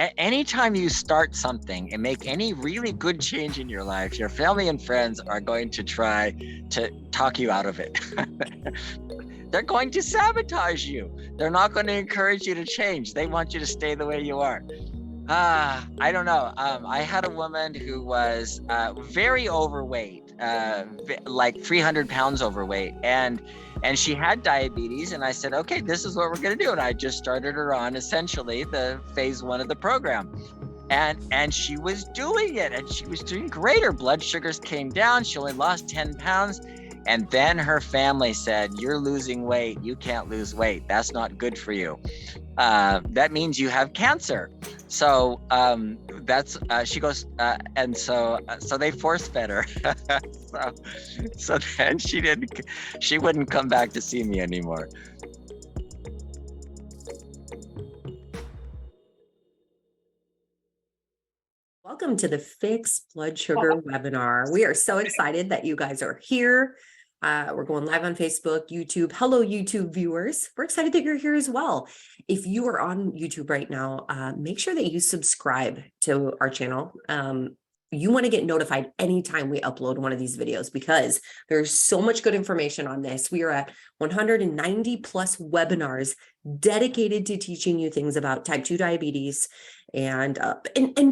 anytime you start something and make any really good change in your life, your family and friends are going to try to talk you out of it. They're going to sabotage you. They're not going to encourage you to change. They want you to stay the way you are. I don't know. I had a woman who was very overweight, like 300 pounds overweight, and she had diabetes. And I said, okay, this is what we're going to do. And I just started her on essentially the phase 1 of the program. And she was doing it, and she was doing great. Her blood sugars came down. She only lost 10 pounds. And then her family said, you're losing weight. You can't lose weight. That's not good for you. That means you have cancer. So she goes, and so they force fed her. so then she wouldn't come back to see me anymore. Welcome to the Fix Blood Sugar webinar. We are so excited that you guys are here. We're going live on Facebook, YouTube. Hello, YouTube viewers. We're excited that you're here as well. If you are on YouTube right now, make sure that you subscribe to our channel. You want to get notified anytime we upload one of these videos because there's so much good information on this. We are at 190 plus webinars dedicated to teaching you things about type 2 diabetes. And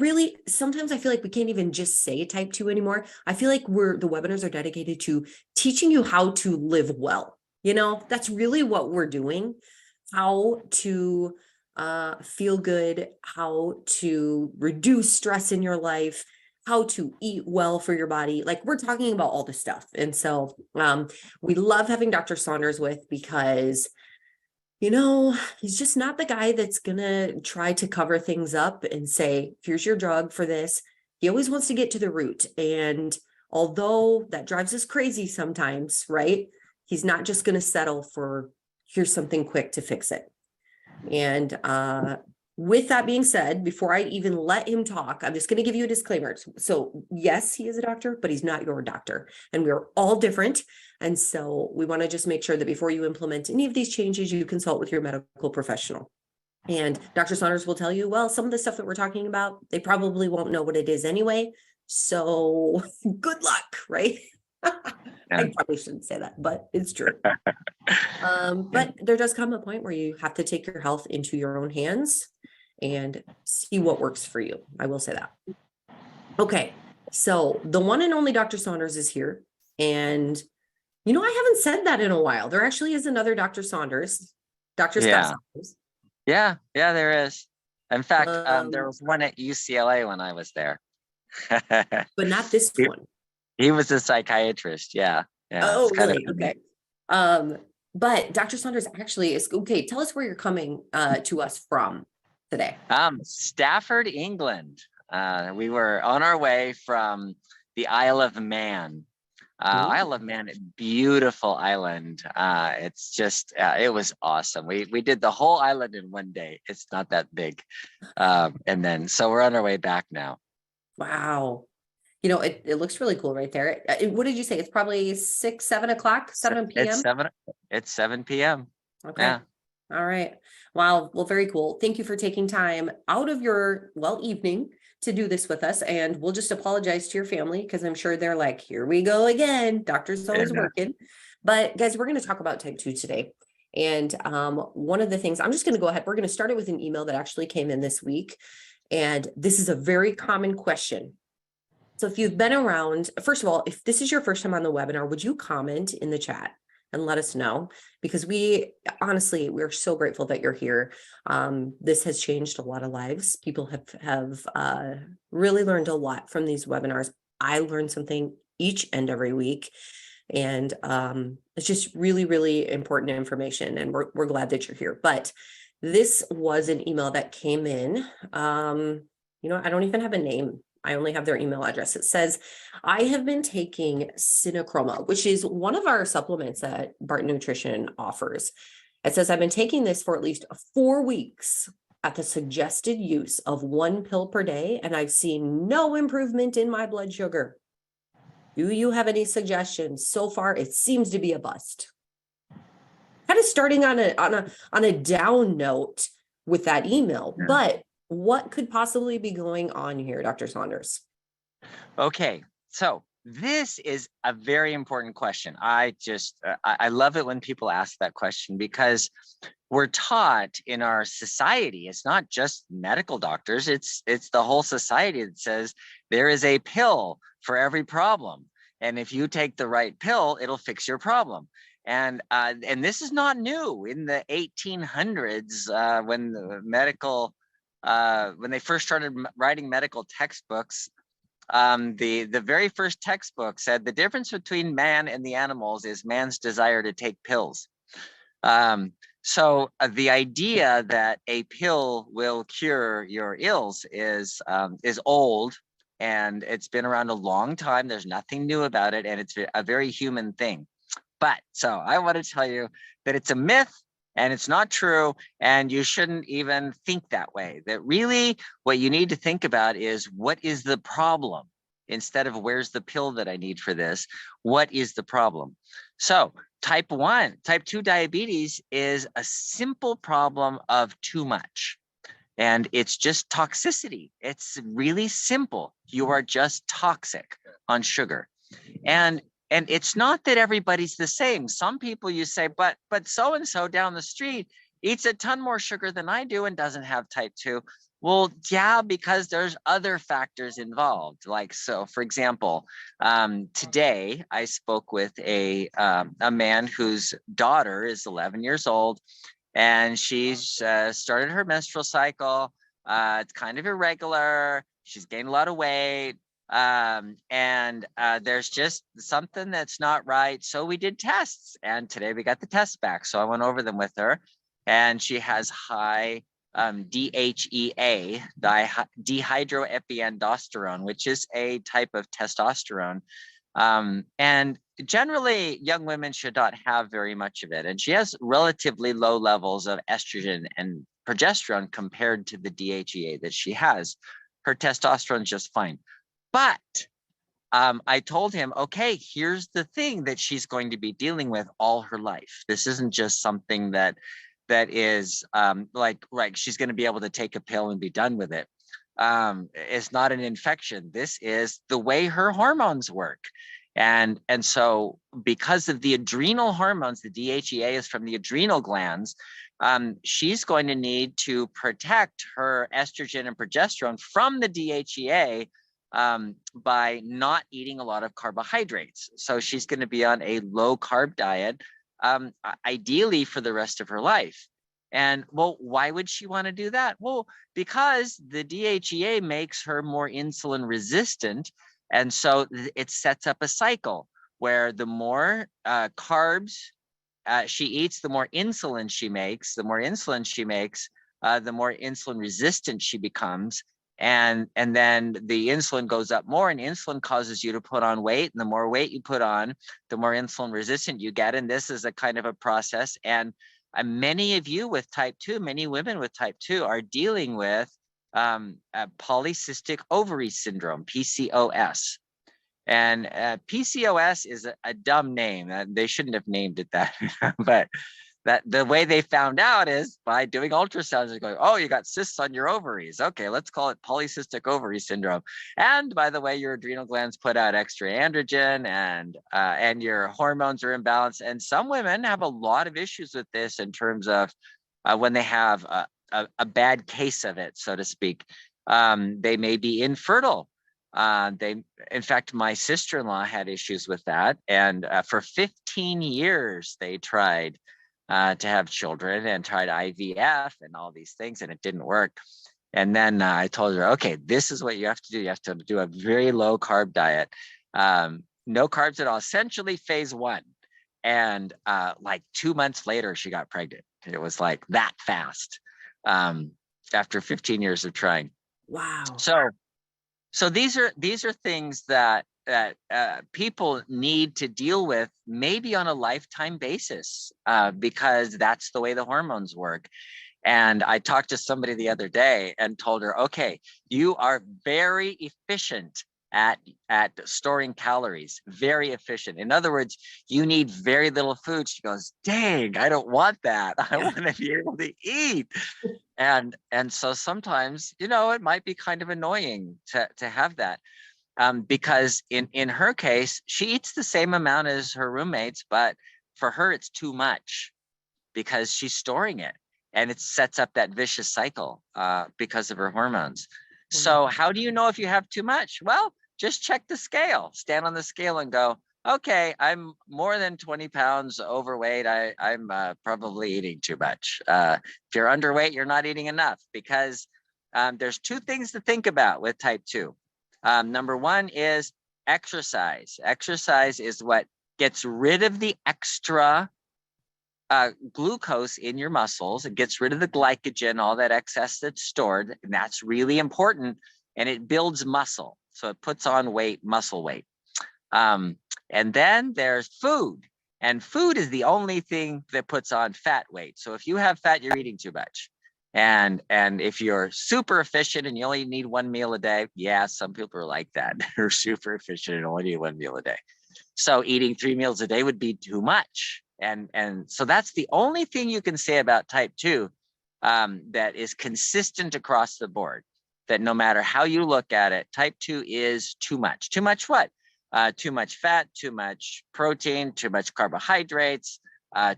really, sometimes I feel like we can't even just say type 2 anymore. I feel like the webinars are dedicated to teaching you how to live well. You know, that's really what we're doing, how to feel good, how to reduce stress in your life, how to eat well for your body. Like, we're talking about all this stuff. And so we love having Dr. Saunders with because, you know, he's just not the guy that's going to try to cover things up and say, here's your drug for this. He always wants to get to the root. And although that drives us crazy sometimes, right? He's not just going to settle for, here's something quick to fix it. And with that being said, before I even let him talk, I'm just going to give you a disclaimer. So yes, he is a doctor, but he's not your doctor. And we're all different. And so we want to just make sure that before you implement any of these changes, you consult with your medical professional. And Dr. Saunders will tell you, well, some of the stuff that we're talking about, they probably won't know what it is anyway. So good luck, right? I probably shouldn't say that, but it's true. But there does come a point where you have to take your health into your own hands and see what works for you. I will say that. Okay, so the one and only Dr. Saunders is here. And, you know, I haven't said that in a while. There actually is another Dr. Saunders, Dr. Scott Saunders. Yeah, there is. In fact, there was one at UCLA when I was there. But not this one. He was a psychiatrist. Yeah. Oh, really? Okay. But Dr. Saunders actually is, okay, tell us where you're coming to us from today. Stafford, England. We were on our way from the Isle of Man. Isle of Man, beautiful island. It's just, it was awesome. We did the whole island in one day. It's not that big. And then, so we're on our way back now. Wow. You know, it looks really cool right there. What did you say? It's probably 7 o'clock, 7 p.m.? It's 7 p.m. Okay. Yeah. All right. Wow. Well, very cool. Thank you for taking time out of your, evening to do this with us. And we'll just apologize to your family because I'm sure they're like, here we go again. Doctor's always working. But guys, we're going to talk about type 2 today. And one of the things, I'm just going to go ahead. We're going to start it with an email that actually came in this week. And this is a very common question. So if you've been around, first of all, if this is your first time on the webinar, would you comment in the chat and let us know? Because we're so grateful that you're here. This has changed a lot of lives. People have really learned a lot from these webinars. I learned something each and every week. And it's just really, really important information. And we're glad that you're here. But this was an email that came in. I don't even have a name. I only have their email address. It says, I have been taking Synechroma, which is one of our supplements that Barton Nutrition offers. It says, I've been taking this for at least 4 weeks at the suggested use of 1 pill per day, and I've seen no improvement in my blood sugar. Do you have any suggestions? So far, it seems to be a bust. Kind of starting on a down note with that email, but What could possibly be going on here, Dr. Saunders? Okay, so this is a very important question. I love it when people ask that question because we're taught in our society, it's not just medical doctors, it's the whole society that says there is a pill for every problem. And if you take the right pill, it'll fix your problem. And this is not new. In the 1800s, when the when they first started writing medical textbooks, the very first textbook said the difference between man and the animals is man's desire to take pills. So the idea that a pill will cure your ills is old, and it's been around a long time. There's nothing new about it, and it's a very human thing. But so I want to tell you that it's a myth and it's not true, and you shouldn't even think that way. That really what you need to think about is, what is the problem? Instead of where's the pill that I need for this, what is the problem? So type 2 diabetes is a simple problem of too much. And it's just toxicity. It's really simple. You are just toxic on sugar. And it's not that everybody's the same. Some people you say, but so and so down the street eats a ton more sugar than I do and doesn't have type 2. Well, yeah, because there's other factors involved. Like, so for example, today I spoke with a man whose daughter is 11 years old, and she's started her menstrual cycle. It's kind of irregular. She's gained a lot of weight. And there's just something that's not right. So we did tests, and today we got the tests back. So I went over them with her, and she has high DHEA, dihydroepiandrosterone, which is a type of testosterone. And generally, young women should not have very much of it. And she has relatively low levels of estrogen and progesterone compared to the DHEA that she has. Her testosterone is just fine. But I told him, okay, here's the thing that she's going to be dealing with all her life. This isn't just something that is like she's going to be able to take a pill and be done with it. It's not an infection. This is the way her hormones work. And so because of the adrenal hormones, the DHEA is from the adrenal glands, she's going to need to protect her estrogen and progesterone from the DHEA by not eating a lot of carbohydrates. So she's going to be on a low carb diet, ideally for the rest of her life. And well, why would she want to do that? Well, because the DHEA makes her more insulin resistant. And so it sets up a cycle where the more carbs she eats, the more insulin she makes. The more insulin she makes, the more insulin resistant she becomes. And then the insulin goes up more, and insulin causes you to put on weight. And the more weight you put on, the more insulin resistant you get. And this is a kind of a process. And many of you with type 2, many women with type 2 are dealing with polycystic ovary syndrome, PCOS. And PCOS is a dumb name. They shouldn't have named it that, but that the way they found out is by doing ultrasounds and going, oh, you got cysts on your ovaries. Okay, let's call it polycystic ovary syndrome. And by the way, your adrenal glands put out extra androgen, and your hormones are imbalanced. And some women have a lot of issues with this in terms of when they have a bad case of it, so to speak. They may be infertile. In fact, my sister-in-law had issues with that. And for 15 years, they tried to have children and tried IVF and all these things, and it didn't work. And then I told her, okay, this is what you have to do. You have to do a very low carb diet, no carbs at all, essentially phase 1. And like 2 months later, she got pregnant. It was like that fast after 15 years of trying. Wow. So these are things that people need to deal with maybe on a lifetime basis because that's the way the hormones work. And I talked to somebody the other day and told her, okay, you are very efficient at storing calories, very efficient. In other words, you need very little food. She goes, dang, I don't want that. I Yeah. want to be able to eat. And so sometimes, it might be kind of annoying to have that. Because in her case, she eats the same amount as her roommates, but for her, it's too much because she's storing it, and it sets up that vicious cycle because of her hormones. So how do you know if you have too much? Well, just check the scale, stand on the scale and go, okay, I'm more than 20 pounds overweight. I'm probably eating too much. If you're underweight, you're not eating enough, because there's two things to think about with type 2. Number one is exercise. Exercise is what gets rid of the extra glucose in your muscles. It gets rid of the glycogen, all that excess that's stored, and that's really important. And it builds muscle, so it puts on weight, muscle weight. And then there's food, and food is the only thing that puts on fat weight. So if you have fat, you're eating too much. And if you're super efficient and you only need one meal a day, yeah, some people are like that. They're super efficient and only need one meal a day. So eating 3 meals a day would be too much. And so that's the only thing you can say about type 2 that is consistent across the board, that no matter how you look at it, type 2 is too much. Too much what? Too much fat, too much protein, too much carbohydrates,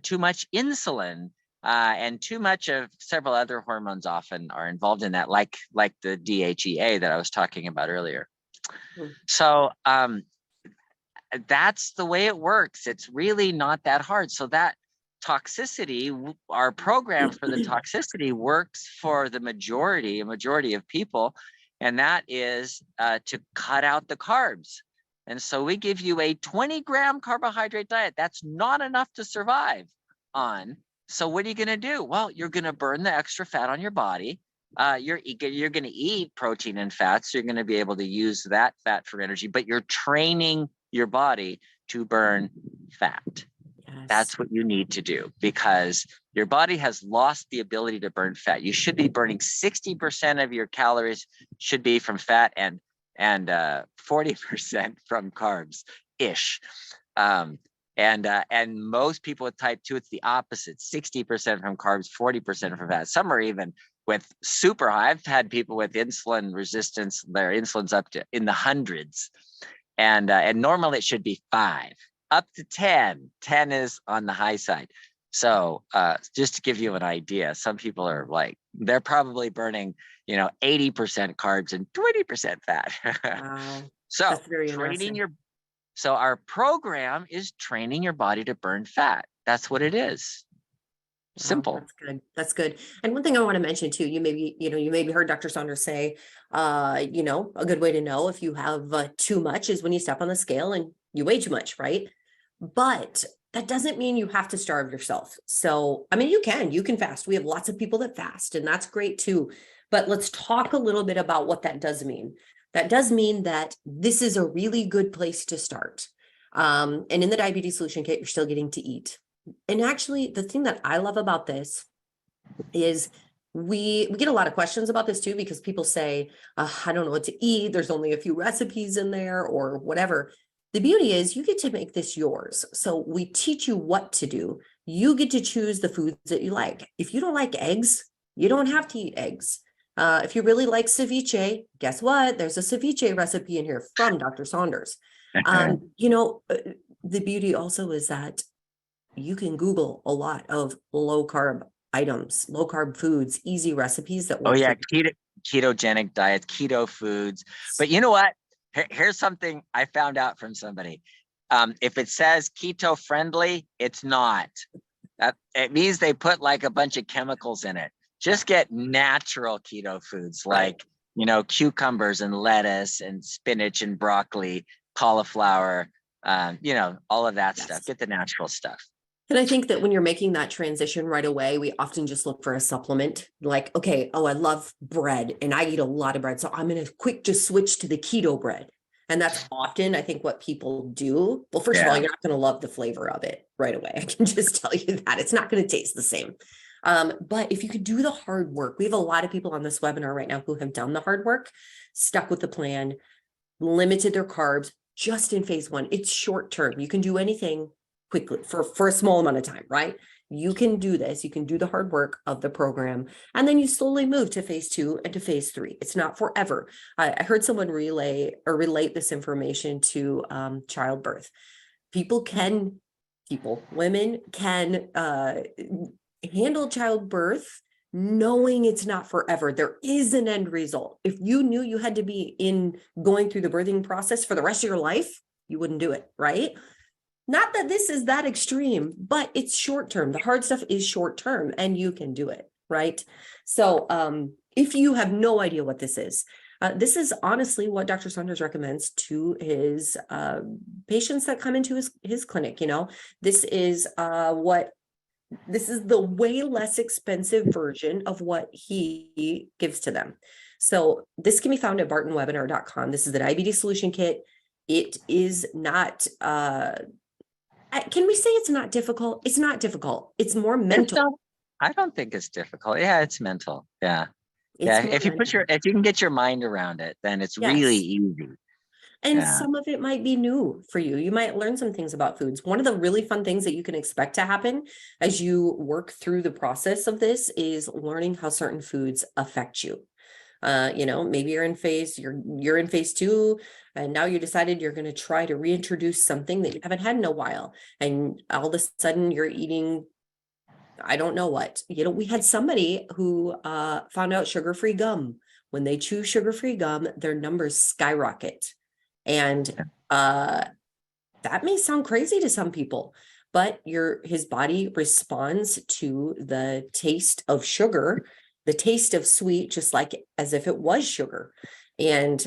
too much insulin, and too much of several other hormones often are involved in that, like the DHEA that I was talking about earlier. So that's the way it works. It's really not that hard. So that toxicity, our program for the toxicity works for a majority of people, and that is to cut out the carbs. And so we give you a 20-gram carbohydrate diet. That's not enough to survive on. So what are you going to do? Well, you're going to burn the extra fat on your body. You're going to eat protein and fats. So you're going to be able to use that fat for energy, but you're training your body to burn fat. Yes. That's what you need to do, because your body has lost the ability to burn fat. You should be burning 60% of your calories should be from fat, and 40% from carbs ish. And most people with type 2, it's the opposite: 60% from carbs, 40% from fat. Some are even with super high. I've had people with insulin resistance, their insulin's up to in the hundreds. And normally it should be 5 up to 10. 10 is on the high side. So just to give you an idea, some people are like, they're probably burning, 80% carbs and 20% fat. Wow. So so our program is training your body to burn fat. That's what it is. Simple. Wow, that's good. That's good. And one thing I want to mention too, you maybe heard Dr. Saunders say, a good way to know if you have too much is when you step on the scale and you weigh too much, right? But that doesn't mean you have to starve yourself. So, I mean, you can fast. We have lots of people that fast, and that's great too. But let's talk a little bit about what that does mean. That does mean that this is a really good place to start. And in the Diabetes Solution Kit, you're still getting to eat. And actually, the thing that I love about this is we get a lot of questions about this too, because people say, I don't know what to eat. There's only a few recipes in there or whatever. The beauty is you get to make this yours. So we teach you what to do. You get to choose the foods that you like. If you don't like eggs, you don't have to eat eggs. If you really like ceviche, guess what? There's a ceviche recipe in here from Dr. Saunders. The beauty also is that you can Google a lot of low carb items, low carb foods, easy recipes that work. Oh yeah, ketogenic diets, keto foods. But you know what? Here's something I found out from somebody. If it says keto friendly, it's not. It means they put like a bunch of chemicals in it. Just get natural keto foods like, cucumbers and lettuce and spinach and broccoli, cauliflower, all of that stuff. Get the natural stuff. And I think that when you're making that transition right away, we often just look for a supplement like, okay, I love bread and I eat a lot of bread, so I'm going to just switch to the keto bread. And that's often, I think, what people do. Well, first of all, you're not going to love the flavor of it right away. I can just tell you that it's not going to taste the same. But if you could do the hard work, we have a lot of people on this webinar right now who have done the hard work, stuck with the plan, limited their carbs just in phase 1. It's short term. You can do anything quickly for a small amount of time, right? You can do this. You can do the hard work of the program, and then you slowly move to phase 2 and to phase 3. It's not forever. I heard someone relate this information to childbirth. Women can handle childbirth knowing it's not forever. There is an end result. If you knew you had to be going through the birthing process for the rest of your life, you wouldn't do it, right? Not that this is that extreme, but it's short term. The hard stuff is short term and you can do it, right? So if you have no idea what this is honestly what Dr. Saunders recommends to his patients that come into his clinic. This is the way less expensive version of what he gives to them. So this can be found at bartonwebinar.com. This is the diabetes solution kit. It is not, can we say it's not difficult? It's not difficult. It's more mental. I don't think it's difficult. Yeah, it's mental. Yeah. If you can get your mind around it, then it's really easy. And some of it might be new for you. You might learn some things about foods. One of the really fun things that you can expect to happen as you work through the process of this is learning how certain foods affect you. Maybe you're in phase 2, and now you decided you're going to try to reintroduce something that you haven't had in a while. And all of a sudden you're eating, I don't know what. We had somebody who found out sugar-free gum. When they chew sugar-free gum, their numbers skyrocket. And that may sound crazy to some people, but his body responds to the taste of sugar, the taste of sweet, just like as if it was sugar. And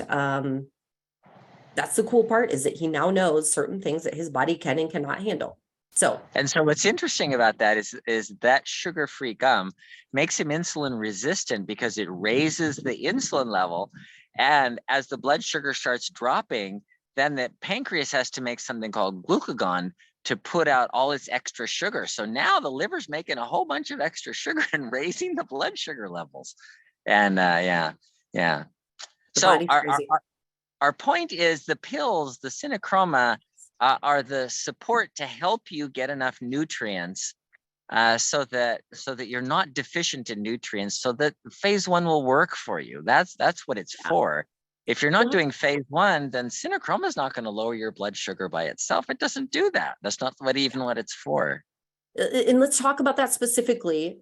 that's the cool part, is that he now knows certain things that his body can and cannot handle. So what's interesting about that is that sugar-free gum makes him insulin resistant because it raises the insulin level. And as the blood sugar starts dropping, then the pancreas has to make something called glucagon to put out all its extra sugar. So now the liver's making a whole bunch of extra sugar and raising the blood sugar levels. And So our point is the pills, the Synechroma, are the support to help you get enough nutrients so that you're not deficient in nutrients, so that phase 1 will work for you. That's what it's for. If you're not doing phase 1, then Synechroma is not going to lower your blood sugar by itself. It doesn't do that. That's not what it's for. And let's talk about that specifically.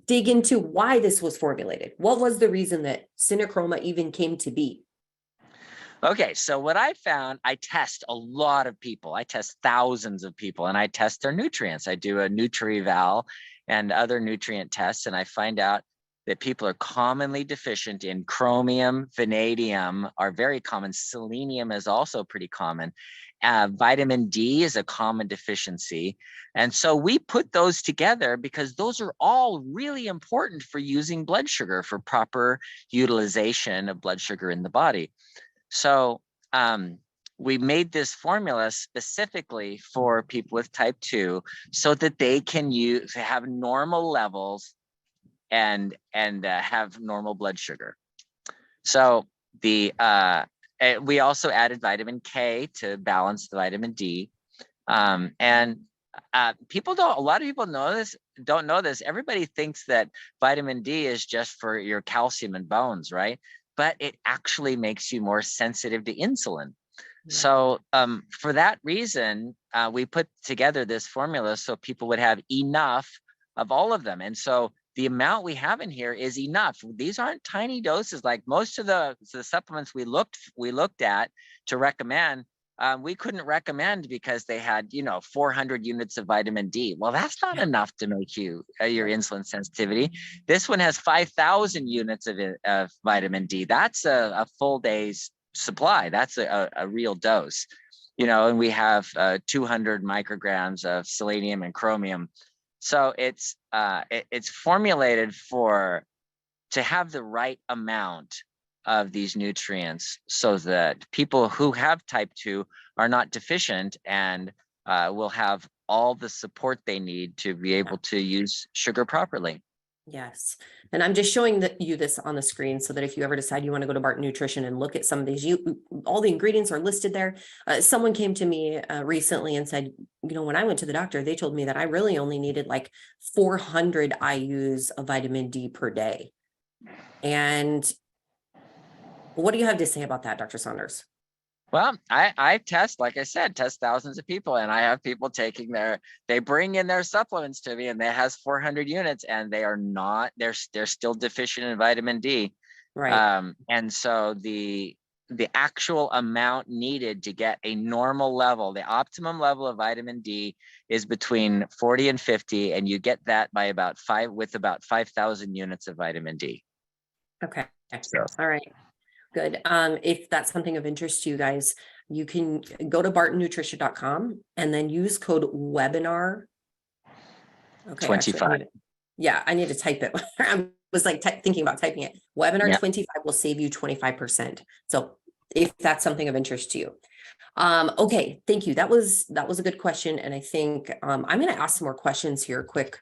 Dig into why this was formulated. What was the reason that Synechroma even came to be? Okay, so what I found, I test a lot of people. I test thousands of people, and I test their nutrients. I do a Nutri-Val and other nutrient tests, and I find out that people are commonly deficient in chromium, vanadium are very common. Selenium is also pretty common. Vitamin D is a common deficiency. And so we put those together because those are all really important for using blood sugar, for proper utilization of blood sugar in the body. So we made this formula specifically for people with type 2 so that they can have normal levels and have normal blood sugar. So we also added vitamin K to balance the vitamin D. A lot of people don't know this. Everybody thinks that vitamin D is just for your calcium and bones, right? But it actually makes you more sensitive to insulin. So for that reason, we put together this formula so people would have enough of all of them. And so the amount we have in here is enough. These aren't tiny doses like most of the supplements we looked at to recommend. We couldn't recommend because they had 400 units of vitamin D. Well, that's not enough to make you your insulin sensitivity. This one has 5,000 units of vitamin D. That's a full day's supply. That's a real dose, and we have 200 micrograms of selenium and chromium. So it's formulated to have the right amount of these nutrients so that people who have type 2 are not deficient and will have all the support they need to be able to use sugar properly. Yes. And I'm just showing you this on the screen so that if you ever decide you want to go to Barton Nutrition and look at some of these, all the ingredients are listed there. Someone came to me recently and said, when I went to the doctor, they told me that I really only needed like 400 IUs of vitamin D per day. And what do you have to say about that, Dr. Saunders? Well, I test, like I said, test thousands of people, and I have people they bring in their supplements to me, and that has 400 units, and they're still deficient in vitamin D. Right. And so the actual amount needed to get a normal level, the optimum level of vitamin D is between 40 and 50, and you get that by about 5,000 units of vitamin D. Okay. So. All right. Good. If that's something of interest to you guys, you can go to bartonnutrition.com and then use code webinar. Okay. 25. I need to type it. I was like thinking about typing it. Webinar 25 will save you 25%. So if that's something of interest to you. Okay. Thank you. That was a good question. And I think, I'm going to ask some more questions here quick.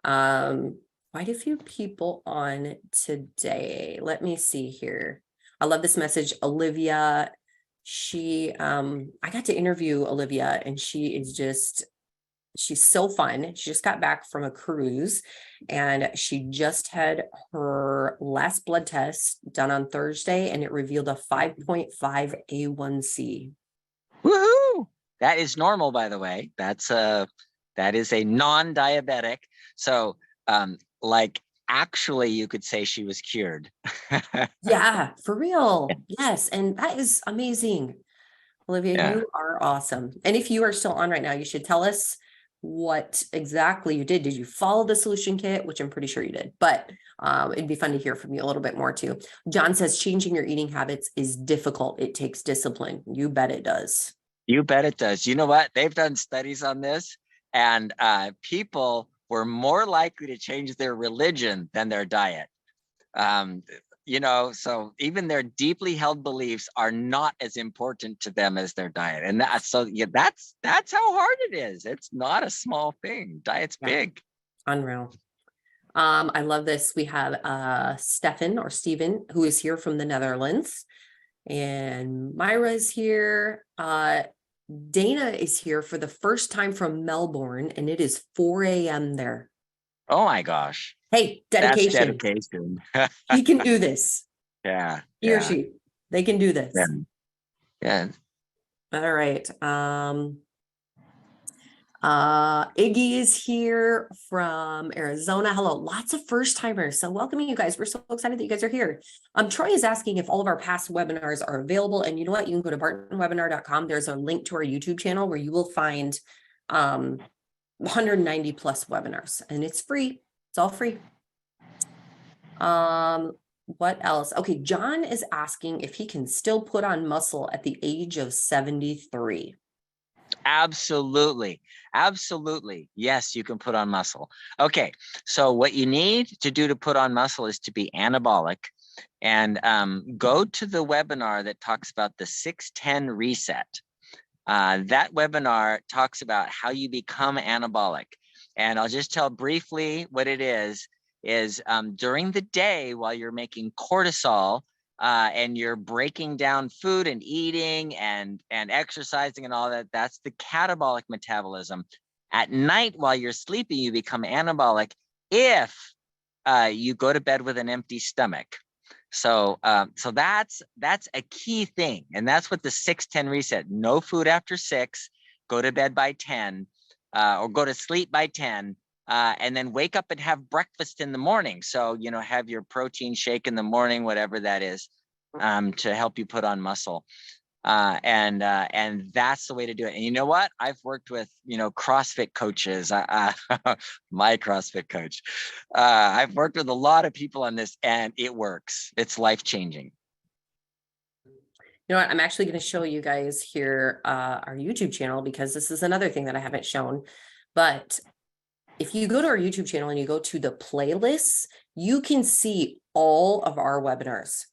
Quite a few people on today. Let me see here. I love this message. Olivia, I got to interview Olivia, and she's so fun. She just got back from a cruise, and she just had her last blood test done on Thursday, and it revealed a 5.5 A1C. Woohoo! That is normal, by the way. That is a non-diabetic. So, actually, you could say she was cured. Yeah, for real. Yes. And that is amazing. Olivia, Yeah. You are awesome. And if you are still on right now, you should tell us what exactly you did. Did you follow the solution kit, which I'm pretty sure you did, but it'd be fun to hear from you a little bit more too. John says changing your eating habits is difficult. It takes discipline. You bet it does. You bet it does. You know what? They've done studies on this, and people were more likely to change their religion than their diet. So even their deeply held beliefs are not as important to them as their diet. And that's how hard it is. It's not a small thing. Diet's big. Unreal. I love this. We have Stephen, who is here from the Netherlands, and Myra is here. Dana is here for the first time from Melbourne, and it is 4 a.m. there. Oh my gosh. Hey, dedication. That's dedication. He can do this. Yeah. He or she. They can do this. Yeah. All right. Iggy is here from Arizona. Hello, lots of first timers. So welcoming you guys. We're so excited that you guys are here. Troy is asking if all of our past webinars are available. And you know what? You can go to bartonwebinar.com. There's a link to our YouTube channel where you will find 190 plus webinars, and it's free. It's all free. What else? Okay, John is asking if he can still put on muscle at the age of 73. Absolutely. Yes, you can put on muscle. Okay, so what you need to do to put on muscle is to be anabolic, and go to the webinar that talks about the 610 reset. That webinar talks about how you become anabolic. And I'll just tell briefly what it is during the day while you're making cortisol, and you're breaking down food and eating and exercising and all that, that's the catabolic metabolism. At night while you're sleeping, you become anabolic if you go to bed with an empty stomach. So that's a key thing. And that's what the 6-10 reset, no food after 6, go to bed by 10, or go to sleep by 10. And then wake up and have breakfast in the morning. So, have your protein shake in the morning, whatever that is, to help you put on muscle. And that's the way to do it. And you know what? I've worked with, CrossFit coaches, my CrossFit coach. I've worked with a lot of people on this, and it works. It's life-changing. You know what? I'm actually going to show you guys here our YouTube channel, because this is another thing that I haven't shown. But if you go to our YouTube channel and you go to the playlists, you can see all of our webinars.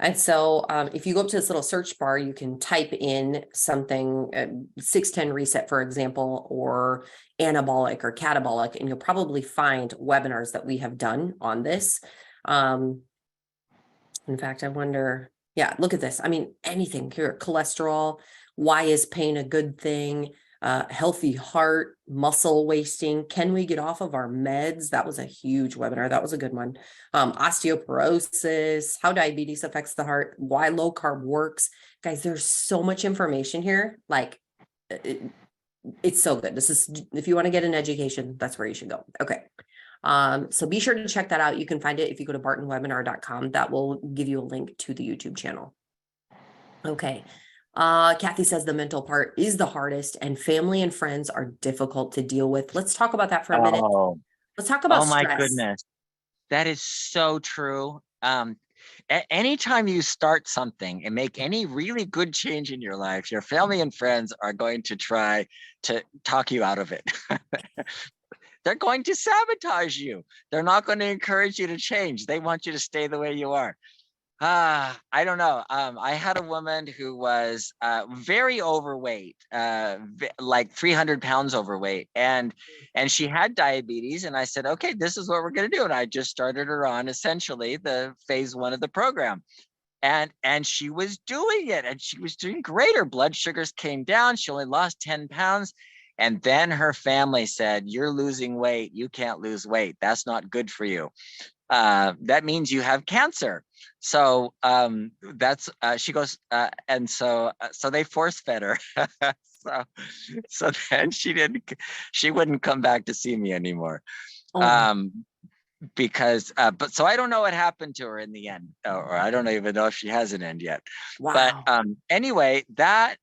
And so if you go up to this little search bar, you can type in something, 610 reset, for example, or anabolic or catabolic, and you'll probably find webinars that we have done on this. In fact, I wonder, yeah, look at this. I mean, anything here, cholesterol, why is pain a good thing? Healthy heart, muscle wasting. Can we get off of our meds? That was a huge webinar. That was a good one. Osteoporosis, how diabetes affects the heart, why low carb works. Guys, there's so much information here. Like, it's so good. This is, if you want to get an education, that's where you should go. Okay. So be sure to check that out. You can find it if you go to bartonwebinar.com. That will give you a link to the YouTube channel. Okay. Kathy says the mental part is the hardest and family and friends are difficult to deal with. Let's talk about that for a minute. Let's talk about my stress. goodness. That is so true. Anytime you start something and make any really good change in your life, your family and friends are going to try to talk you out of it. They're going to sabotage you. They're not going to encourage you to change. They want you to stay the way you are. I don't know. I had a woman who was very overweight, like 300 pounds overweight, and she had diabetes. And I said, okay, this is what we're going to do. And I just started her on essentially the phase 1 of the program. And she was doing it, and she was doing great. Her blood sugars came down. She only lost 10 pounds. And then her family said, you're losing weight. You can't lose weight. That's not good for you. That means you have cancer. So that's she goes, and so they force fed her. so then she wouldn't come back to see me anymore. Oh. Because but so I don't know what happened to her in the end, or I don't even know if she has an end yet. Wow. But anyway, that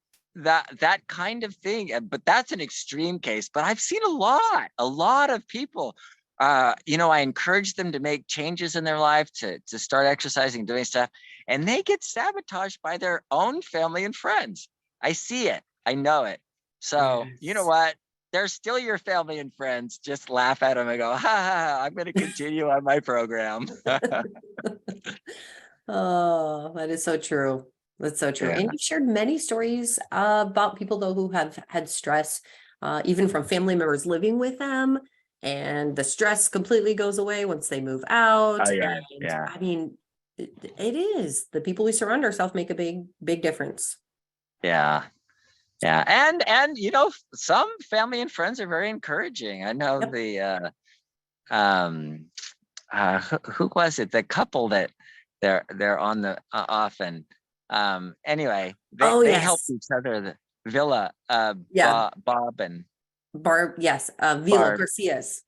kind of thing, but that's an extreme case. But I've seen a lot of people, I encourage them to make changes in their life, to start exercising, doing stuff, and they get sabotaged by their own family and friends. I see it. I know it. So you know Yes. what? They're still your family and friends. Just laugh at them and go, ha, ha, ha, I'm going to continue on my program. Oh, that is so true. That's so true. Yeah. And you've shared many stories about people though who have had stress, even from family members living with them, and the stress completely goes away once they move out. Oh yeah. And Yeah. I mean, it is the people we surround ourselves make a big difference. Yeah. Yeah. And some family and friends are very encouraging. I know Yep. the who was it? The couple that they're on the often. Anyway, they help Yes. each other. The Villa, Yeah. Bob and Yes. Vila Barb, Garcias.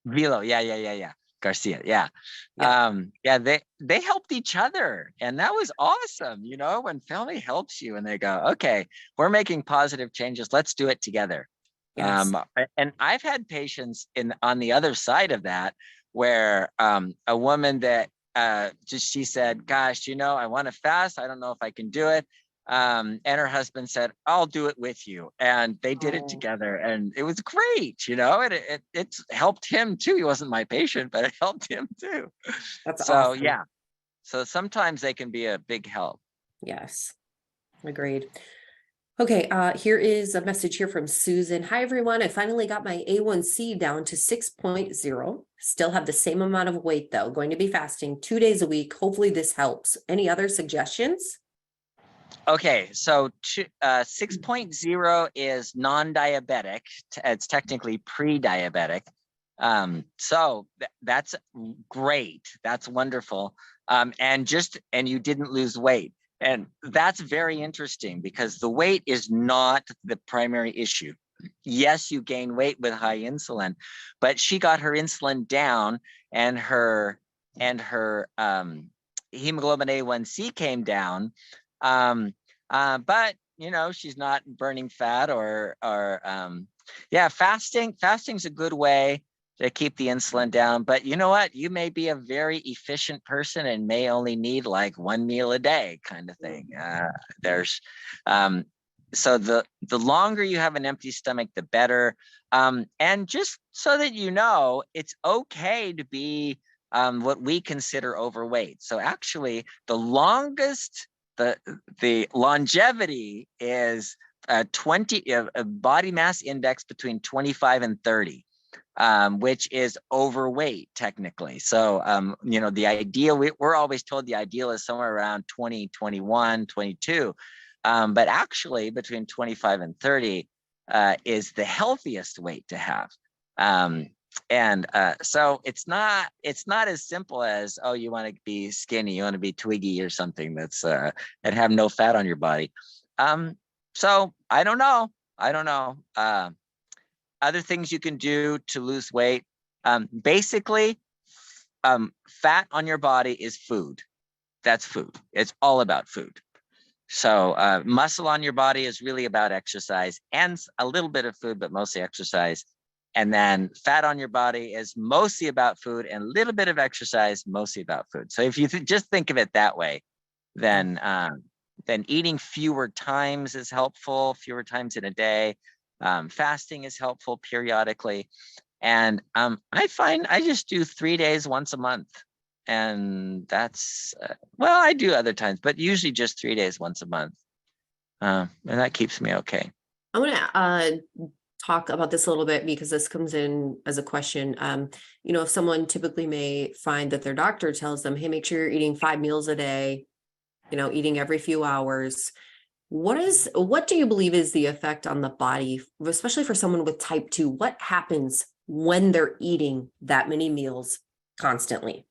Vilo. Yeah. Garcia. Yeah. Yeah. Yeah, they helped each other. And that was awesome. When family helps you and they go, okay, we're making positive changes. Let's do it together. Yes. And I've had patients on the other side of that, where a woman that she said, gosh, I want to fast. I don't know if I can do it. And her husband said, I'll do it with you. And they did it Oh, together. And it was great, and it helped him too. He wasn't my patient, but it helped him too. that's So awesome. yeah. So sometimes they can be a big help. Yes. Agreed. Okay, here is a message here from Susan. Hi, everyone. I finally got my A1C down to 6.0. Still have the same amount of weight, though. Going to be fasting 2 days a week. Hopefully this helps. Any other suggestions? Okay, so 6.0 is non-diabetic. It's technically pre-diabetic. So that's great. That's wonderful. And you didn't lose weight. And that's very interesting because the weight is not the primary issue. Yes, you gain weight with high insulin, but she got her insulin down, and her hemoglobin A1C came down. But she's not burning fat fasting's a good way to keep the insulin down. But you know what? You may be a very efficient person and may only need like one meal a day kind of thing. So the longer you have an empty stomach, the better. And just so that it's okay to be what we consider overweight. So actually, the longest, the longevity is 20 a body mass index between 25 and 30. Which is overweight technically. So, the ideal, we're always told the ideal is somewhere around 20, 21, 22. But actually between 25 and 30 is the healthiest weight to have. So it's not as simple as, oh, you want to be skinny, you want to be twiggy or something that's and have no fat on your body. So I don't know. Other things you can do to lose weight. Basically, fat on your body is food. That's food. It's all about food. So muscle on your body is really about exercise and a little bit of food, but mostly exercise. And then fat on your body is mostly about food and a little bit of exercise, mostly about food. So if you just think of it that way, then eating fewer times is helpful, fewer times in a day. Fasting is helpful periodically. And I find I just do 3 days once a month. And that's, I do other times, but usually just 3 days once a month. And that keeps me okay. I want to talk about this a little bit because this comes in as a question. If someone typically may find that their doctor tells them, hey, make sure you're eating 5 meals a day, eating every few hours. What do you believe is the effect on the body, especially for someone with type 2? What happens when they're eating that many meals constantly?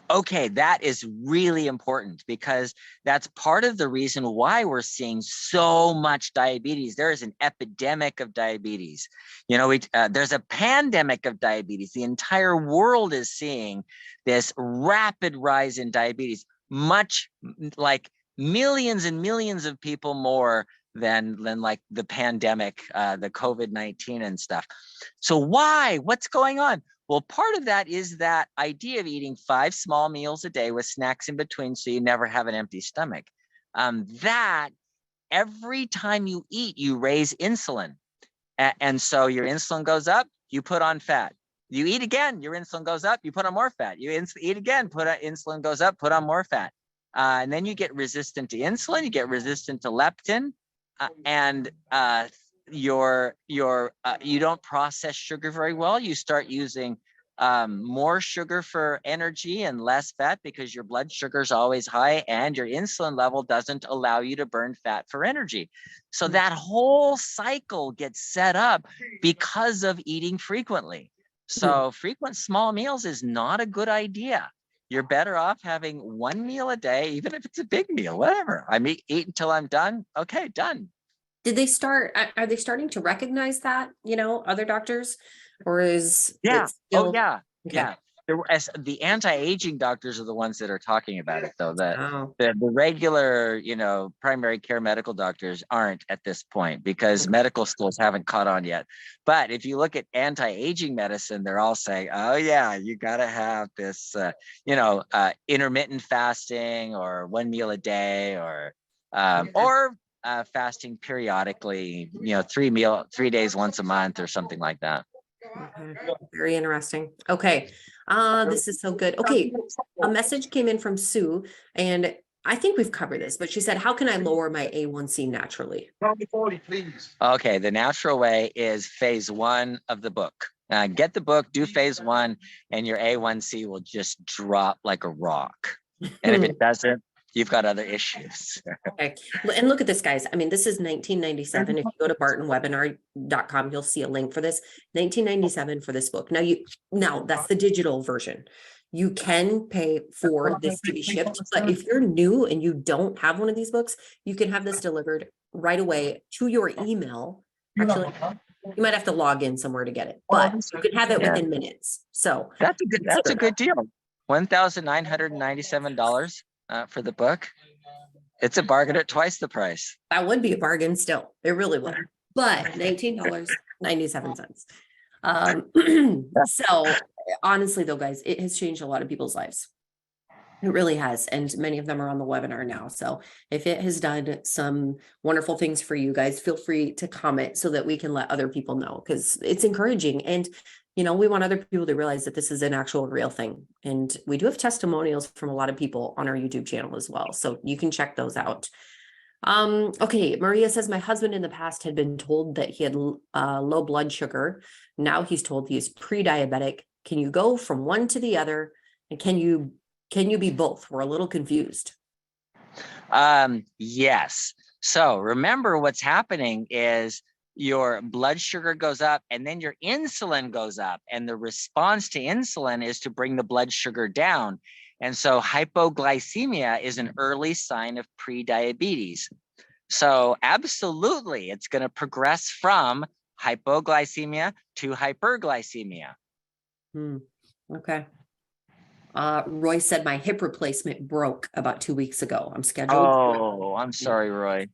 Okay, that is really important because that's part of the reason why we're seeing so much diabetes. There is an epidemic of diabetes. There's a pandemic of diabetes. The entire world is seeing this rapid rise in diabetes, much like millions and millions of people more than like the pandemic, the COVID-19 and stuff. So why? What's going on? Well, part of that is that idea of eating 5 small meals a day with snacks in between so you never have an empty stomach. That every time you eat, you raise insulin. And so your insulin goes up, you put on fat. You eat again, your insulin goes up, you put on more fat. You eat again, insulin goes up, put on more fat. And then you get resistant to insulin, you get resistant to leptin, and you don't process sugar very well. You start using more sugar for energy and less fat because your blood sugar is always high and your insulin level doesn't allow you to burn fat for energy. So that whole cycle gets set up because of eating frequently. So frequent small meals is not a good idea. You're better off having 1 meal a day, even if it's a big meal, whatever. Eat until I'm done. Okay, done. Are they starting to recognize that, other doctors, or is it still? Oh, yeah. Okay. Yeah. The anti-aging doctors are the ones that are talking about it, though. The regular, primary care medical doctors aren't at this point because medical schools haven't caught on yet. But if you look at anti-aging medicine, they're all saying, oh, yeah, you got to have this, intermittent fasting or 1 meal a day or fasting periodically, 3 days once a month or something like that. Very interesting. Okay. This is so good. Okay. A message came in from Sue, and I think we've covered this, but she said, how can I lower my A1C naturally? Okay. The natural way is phase 1 of the book. Get the book, do phase 1, and your A1C will just drop like a rock. And if it doesn't, you've got other issues. Okay. And look at this, guys. This is 1997. If you go to bartonwebinar.com, you'll see a link for this. 1997 for this book. Now that's the digital version. You can pay for this to be shipped, but if you're new and you don't have one of these books, you can have this delivered right away to your email. Actually, you might have to log in somewhere to get it, but you can have it within minutes. So that's a good deal. $1,997 for the book. It's a bargain at twice the price. That would be a bargain still. It really would. But $19.97. So honestly though, guys, it has changed a lot of people's lives. It really has. And many of them are on the webinar now. So if it has done some wonderful things for you guys, feel free to comment so that we can let other people know, because it's encouraging. And you know, we want other people to realize that this is an actual real thing. And we do have testimonials from a lot of people on our YouTube channel as well. So you can check those out. Okay, Maria says, my husband in the past had been told that he had low blood sugar. Now he's told he is pre-diabetic. Can you go from one to the other? And can you be both? We're a little confused. Yes. So remember, what's happening is your blood sugar goes up and then your insulin goes up, and the response to insulin is to bring the blood sugar down. And so hypoglycemia is an early sign of prediabetes. So absolutely, it's going to progress from hypoglycemia to hyperglycemia. Okay. Roy said my hip replacement broke about 2 weeks ago. I'm scheduled. Oh, I'm sorry, Roy.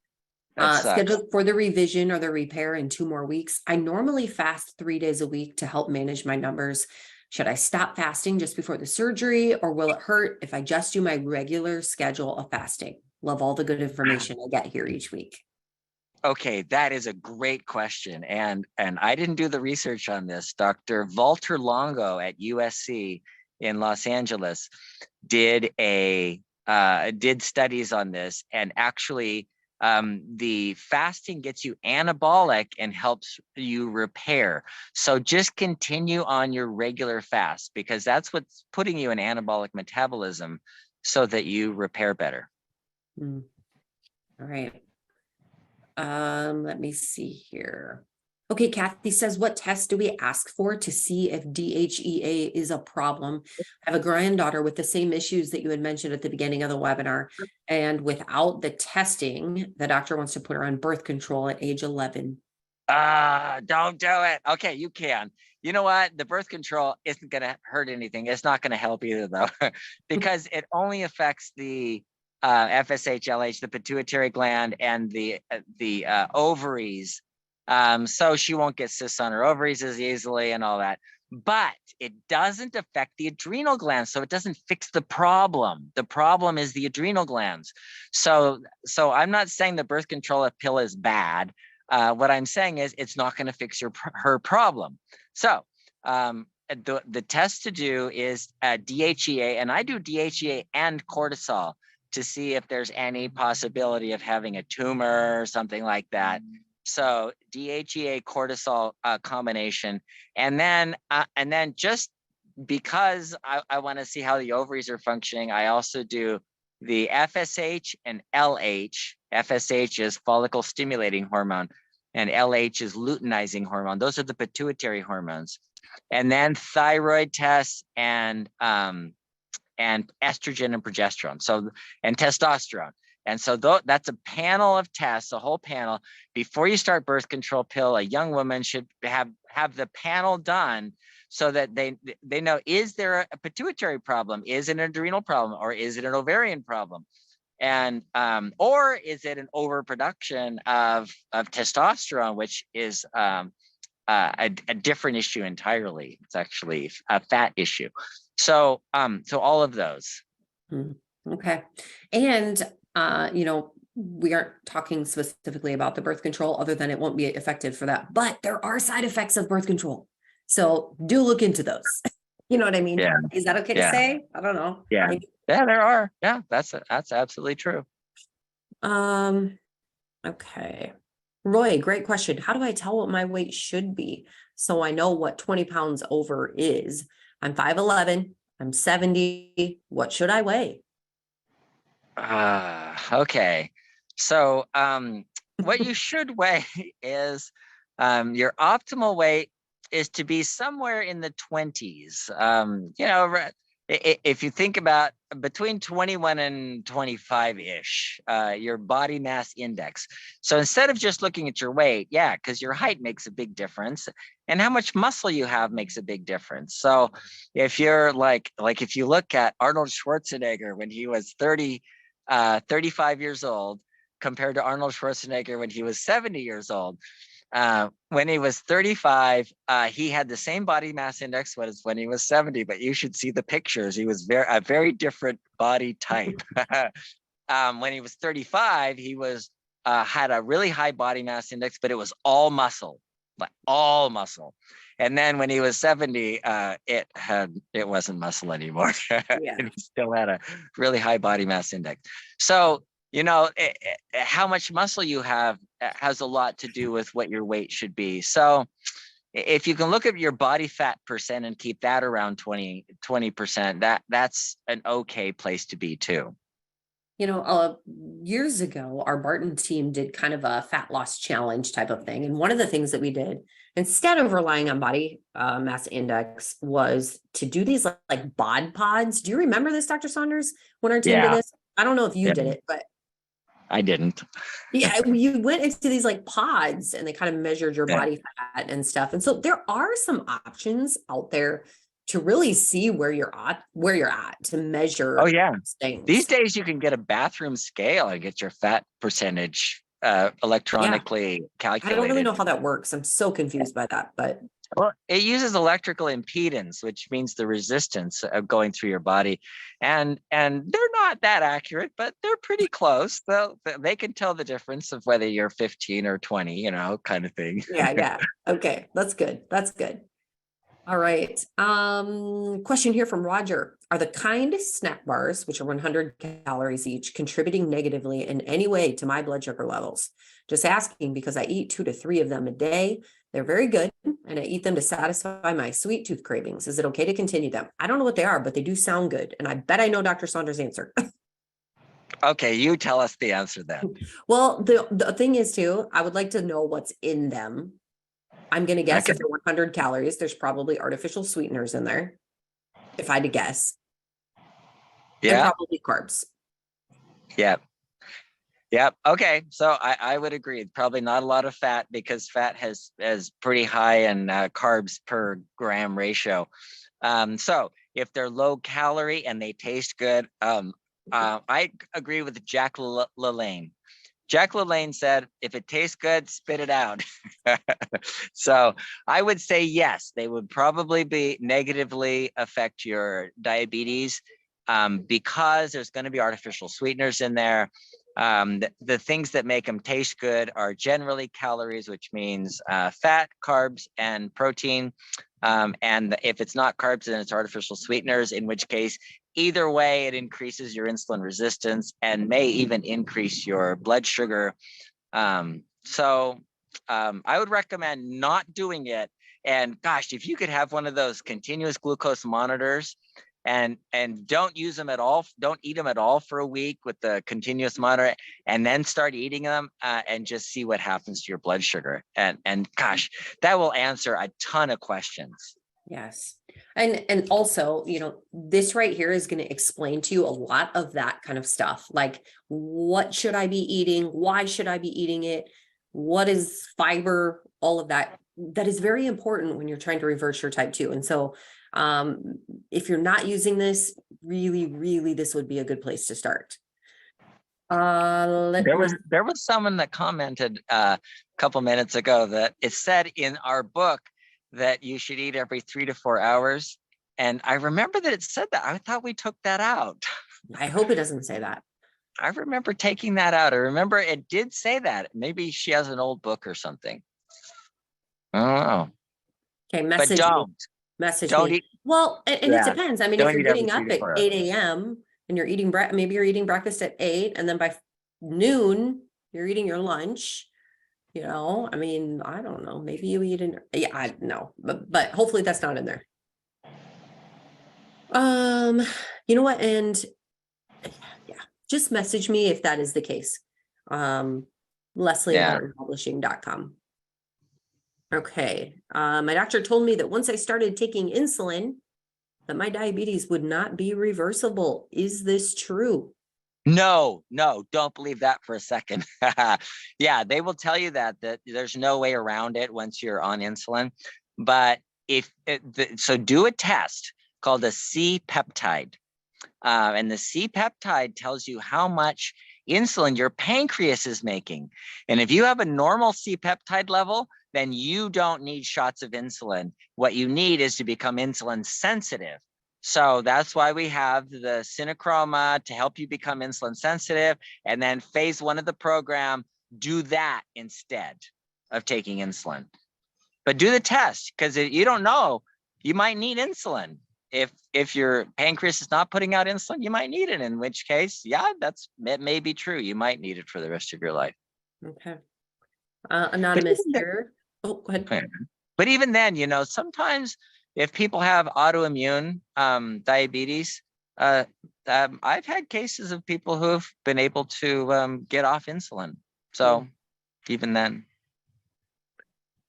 Scheduled for the revision or the repair in 2 more weeks. I normally fast 3 days a week to help manage my numbers. Should I stop fasting just before the surgery, or will it hurt if I just do my regular schedule of fasting? Love all the good information I get here each week. Okay, that is a great question. And I didn't do the research on this. Dr. Walter Longo at USC in Los Angeles did studies on this, and actually the fasting gets you anabolic and helps you repair. So just continue on your regular fast, because that's what's putting you in anabolic metabolism so that you repair better. All right. Let me see here. Okay, Kathy says, what tests do we ask for to see if DHEA is a problem? I have a granddaughter with the same issues that you had mentioned at the beginning of the webinar. And without the testing, the doctor wants to put her on birth control at age 11. Don't do it. Okay, you can. You know what? The birth control isn't going to hurt anything. It's not going to help either, though, because it only affects the FSH, LH, the pituitary gland, and the ovaries. So she won't get cysts on her ovaries as easily and all that. But it doesn't affect the adrenal glands, so it doesn't fix the problem. The problem is the adrenal glands. So I'm not saying the birth control pill is bad. What I'm saying is it's not going to fix her problem. So the test to do is DHEA, and I do DHEA and cortisol to see if there's any possibility of having a tumor or something like that. So DHEA cortisol combination, and then just because I want to see how the ovaries are functioning, I also do the FSH and LH. FSH is follicle stimulating hormone, and LH is luteinizing hormone. Those are the pituitary hormones. And then thyroid tests and estrogen and progesterone. So, and testosterone. And so that's a panel of tests, a whole panel. Before you start birth control pill, a young woman should have the panel done so that they know, is there a pituitary problem? Is it an adrenal problem? Or is it an ovarian problem? And or is it an overproduction of testosterone, which is a different issue entirely. It's actually a fat issue. So all of those. Okay. And we aren't talking specifically about the birth control, other than it won't be effective for that. But there are side effects of birth control. So do look into those. You know what I mean? Yeah. Is that okay to say? I don't know. Yeah. Yeah, there are. Yeah, that's absolutely true. Okay. Roy, great question. How do I tell what my weight should be so I know what 20 pounds over is? I'm 5'11". I'm 70. What should I weigh? Okay. So what you should weigh is your optimal weight is to be somewhere in the 20s. If you think about between 21 and 25-ish, your body mass index. So instead of just looking at your weight, yeah, because your height makes a big difference, and how much muscle you have makes a big difference. So if you're like if you look at Arnold Schwarzenegger when he was 35 years old, compared to Arnold Schwarzenegger when he was 70 years old. When he was 35, he had the same body mass index as when he was 70, but you should see the pictures. He was a very different body type. When he was 35, he had a really high body mass index, but it was all muscle, like all muscle. And then when he was 70, it wasn't muscle anymore. Yeah. And he still had a really high body mass index. So, you know, how much muscle you have has a lot to do with what your weight should be. So if you can look at your body fat percent and keep that around 20%, that's an okay place to be too. You know, years ago, our Barton team did kind of a fat loss challenge type of thing. And one of the things that we did, instead of relying on body mass index, was to do these like bod pods. Do you remember this, Dr. Saunders, when our team did Yeah. this? I don't know if you Yeah. did it, but I didn't. yeah, you went into these like pods and they kind of measured your Yeah. body fat and stuff. And so there are some options out there to really see where you're at to measure. Oh yeah. things. These days you can get a bathroom scale and get your fat percentage electronically calculated. I don't really know how that works. I'm so confused by that, but well, it uses electrical impedance, which means the resistance of going through your body, and they're not that accurate, but they're pretty close. They can tell the difference of whether you're 15 or 20, you know, kind of thing. yeah. Okay, that's good. That's good. All right. Question here from Roger. Are the kind snack bars, which are 100 calories each, contributing negatively in any way to my blood sugar levels? Just asking because I eat 2 to 3 of them a day. They're very good, and I eat them to satisfy my sweet tooth cravings. Is it okay to continue them? I don't know what they are, but they do sound good. And I bet I know Dr. Saunders' answer. Okay, you tell us the answer then. Well, the thing is too, I would like to know what's in them. I'm going to guess if they're 100 calories, there's probably artificial sweeteners in there. If I had to guess. Yeah. And probably carbs. Yep. Okay. So I would agree. Probably not a lot of fat because fat has pretty high in carbs per gram ratio. So if they're low calorie and they taste good, I agree with Jack LaLanne. Jack LaLanne said, if it tastes good, spit it out. So I would say yes, they would probably be negatively affect your diabetes because there's going to be artificial sweeteners in there. The things that make them taste good are generally calories, which means fat, carbs, and protein. And if it's not carbs, then it's artificial sweeteners, in which case, either way, it increases your insulin resistance and may even increase your blood sugar. So I would recommend not doing it. And gosh, if you could have one of those continuous glucose monitors and don't use them at all, don't eat them at all for a week with the continuous monitor, and then start eating them and just see what happens to your blood sugar. And gosh, that will answer a ton of questions. Yes. And also, you know, this right here is going to explain to you a lot of that kind of stuff. Like, what should I be eating? Why should I be eating it? What is fiber? All of that. That is very important when you're trying to reverse your type 2. And so if you're not using this, really, this would be a good place to start. There was someone that commented a couple minutes ago that it said in our book that you should eat every 3 to 4 hours. And I remember that it said that. I thought we took that out. I hope it doesn't say that. I remember taking that out. I remember it did say that. Maybe she has an old book or something. I don't know. Okay, message but don't. me. Message don't me. Eat. Well, and it depends. I mean, if you're getting up at 8 a.m. and you're eating maybe you're eating breakfast at 8, and then by noon you're eating your lunch. You know, I mean, I don't know. Maybe you eat I don't know, but hopefully that's not in there. You know what? And yeah, just message me if that is the case. Leslie@bartonpublishing.com. Okay. My doctor told me that once I started taking insulin, that my diabetes would not be reversible. Is this true? No, don't believe that for a second. Yeah, they will tell you that there's no way around it once you're on insulin. But so do a test called a C-peptide. And the C-peptide tells you how much insulin your pancreas is making. And if you have a normal C-peptide level, then you don't need shots of insulin. What you need is to become insulin sensitive. So that's why we have the Synechroma to help you become insulin sensitive. And then phase 1 of the program, do that instead of taking insulin. But do the test, because you don't know, you might need insulin. If your pancreas is not putting out insulin, you might need it, in which case, yeah, it may be true. You might need it for the rest of your life. Okay. Anonymous here. Oh, go ahead. But even then, sometimes if people have autoimmune diabetes, I've had cases of people who have been able to get off insulin. So even then.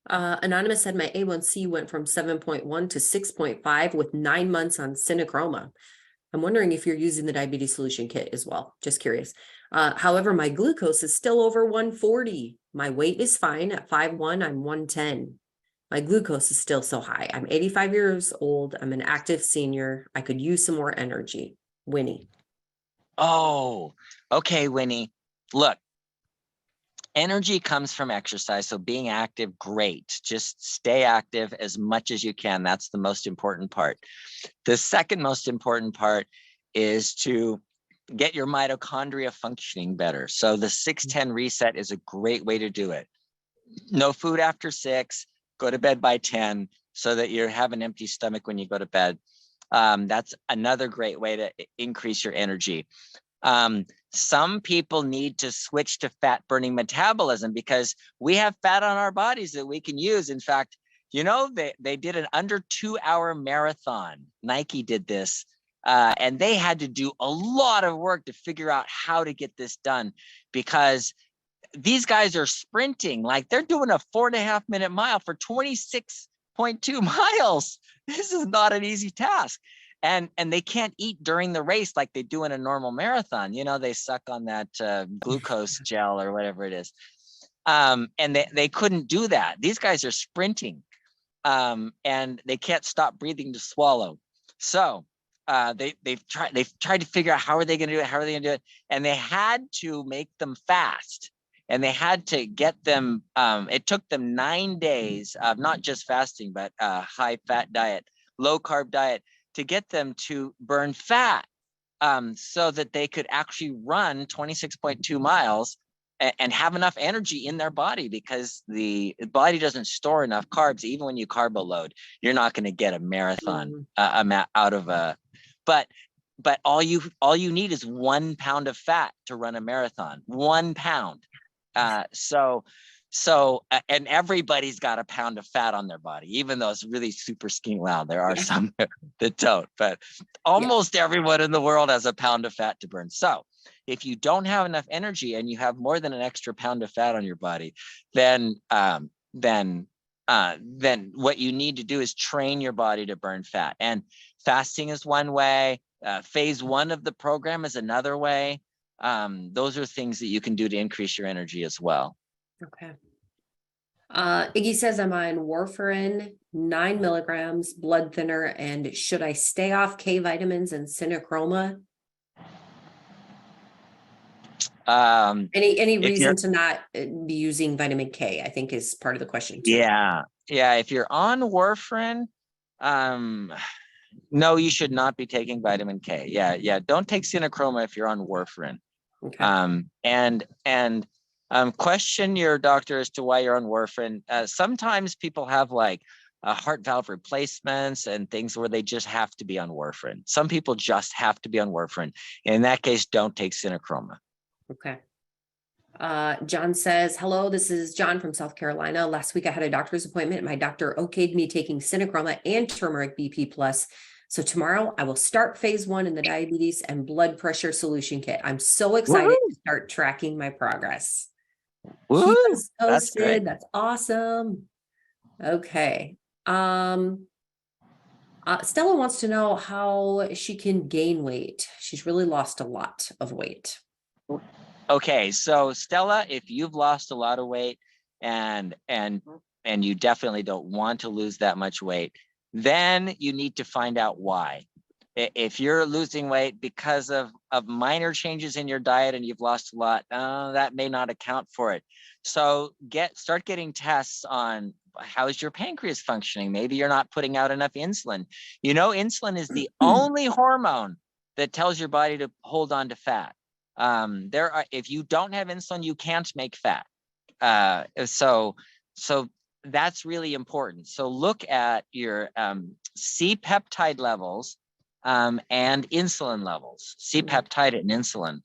Anonymous said my A1C went from 7.1 to 6.5 with 9 months on Synechroma. I'm wondering if you're using the diabetes solution kit as well. Just curious. However, my glucose is still over 140. My weight is fine at 5'1". I'm 110. My glucose is still so high. I'm 85 years old. I'm an active senior. I could use some more energy. Winnie. Oh, okay, Winnie. Look, energy comes from exercise. So being active, great. Just stay active as much as you can. That's the most important part. The second most important part is to get your mitochondria functioning better. So the 6-10 reset is a great way to do it. No food after 6, go to bed by 10 so that you have an empty stomach when you go to bed. That's another great way to increase your energy. Some people need to switch to fat burning metabolism because we have fat on our bodies that we can use. In fact, they did an under 2-hour marathon. Nike did this. And they had to do a lot of work to figure out how to get this done, because these guys are sprinting, like they're doing a 4.5-minute mile for 26.2 miles. This is not an easy task. And they can't eat during the race like they do in a normal marathon. They suck on that glucose gel or whatever it is. And they couldn't do that. These guys are sprinting and they can't stop breathing to swallow. So they've tried to figure out how are they going to do it, and they had to make them fast, and they had to get them. It took them 9 days of not just fasting but high fat diet, low carb diet, to get them to burn fat, so that they could actually run 26.2 miles and have enough energy in their body, because the body doesn't store enough carbs. Even when you carbo load, you're not going to get a marathon amount out of a. But all you need is 1 pound of fat to run a marathon. 1 pound. And everybody's got a pound of fat on their body, even though it's really super skinny. Well, there are some that don't, but almost everyone in the world has a pound of fat to burn. So if you don't have enough energy and you have more than an extra pound of fat on your body, then what you need to do is train your body to burn fat. And fasting is one way. Phase 1 of the program is another way. Those are things that you can do to increase your energy as well. Okay. Iggy says I'm on Warfarin, 9 milligrams, blood thinner, and should I stay off K vitamins and Synechroma? Any reason to not be using vitamin K, I think, is part of the question too. Yeah. If you're on warfarin, no, you should not be taking vitamin K. Yeah. Don't take Synechroma if you're on warfarin. Okay. And question your doctor as to why you're on warfarin. Sometimes people have like heart valve replacements and things where they just have to be on warfarin. Some people just have to be on warfarin. In that case, don't take Synechroma. Okay. John says, hello, this is John from South Carolina. Last week I had a doctor's appointment. My doctor okayed me taking Synechroma and turmeric BP plus. So tomorrow I will start phase 1 in the diabetes and blood pressure solution kit. I'm so excited to start tracking my progress. That's great. That's awesome. Okay. Stella wants to know how she can gain weight. She's really lost a lot of weight. Okay, so Stella, if you've lost a lot of weight and you definitely don't want to lose that much weight, then you need to find out why. If you're losing weight because of minor changes in your diet and you've lost a lot, that may not account for it. So start getting tests on how is your pancreas functioning. Maybe you're not putting out enough insulin. Insulin is the only hormone that tells your body to hold on to fat. If you don't have insulin, you can't make fat. So that's really important. So look at your C-peptide levels and insulin levels, C-peptide and insulin,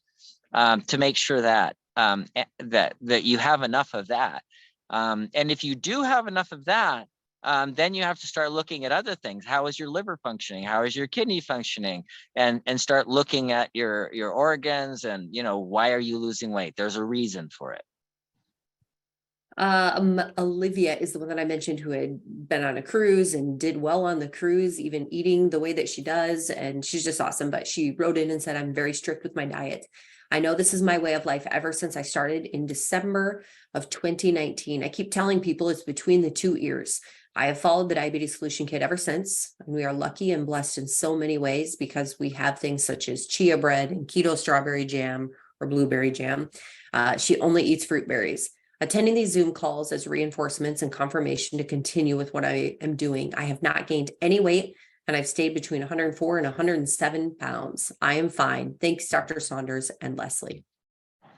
to make sure that that you have enough of that. And if you do have enough of that, then you have to start looking at other things. How is your liver functioning? How is your kidney functioning? And start looking at your organs and, why are you losing weight? There's a reason for it. Olivia is the one that I mentioned who had been on a cruise and did well on the cruise, even eating the way that she does. And she's just awesome. But she wrote in and said, I'm very strict with my diet. I know this is my way of life ever since I started in December of 2019. I keep telling people it's between the two ears. I have followed the Diabetes Solution Kit ever since, and we are lucky and blessed in so many ways because we have things such as chia bread and keto strawberry jam or blueberry jam. She only eats fruit berries. Attending these Zoom calls as reinforcements and confirmation to continue with what I am doing. I have not gained any weight, and I've stayed between 104 and 107 pounds. I am fine. Thanks, Dr. Saunders and Leslie.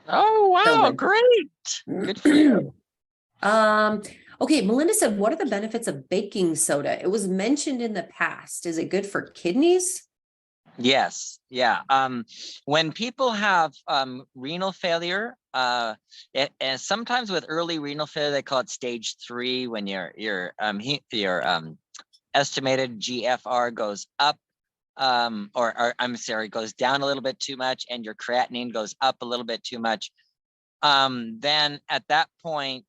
Oh, wow. So great. Good for you. Okay, Melinda said, what are the benefits of baking soda? It was mentioned in the past. Is it good for kidneys? Yes. Yeah. When people have renal failure, and sometimes with early renal failure, they call it stage 3, when your estimated GFR goes up, or I'm sorry, goes down a little bit too much, and your creatinine goes up a little bit too much. Then at that point,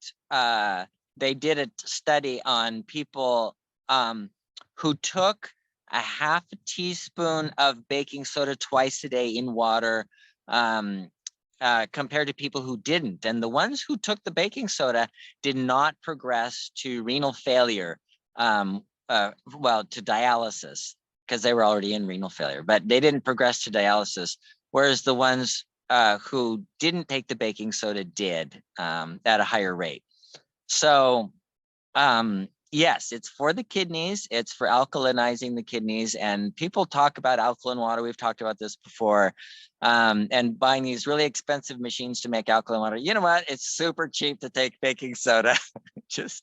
they did a study on people who took a half a teaspoon of baking soda twice a day in water, compared to people who didn't. And the ones who took the baking soda did not progress to renal failure, to dialysis, because they were already in renal failure, but they didn't progress to dialysis. Whereas the ones who didn't take the baking soda did, at a higher rate. So, yes, it's for the kidneys. It's for alkalinizing the kidneys. And people talk about alkaline water. We've talked about this before. And buying these really expensive machines to make alkaline water. You know what? It's super cheap to take baking soda. just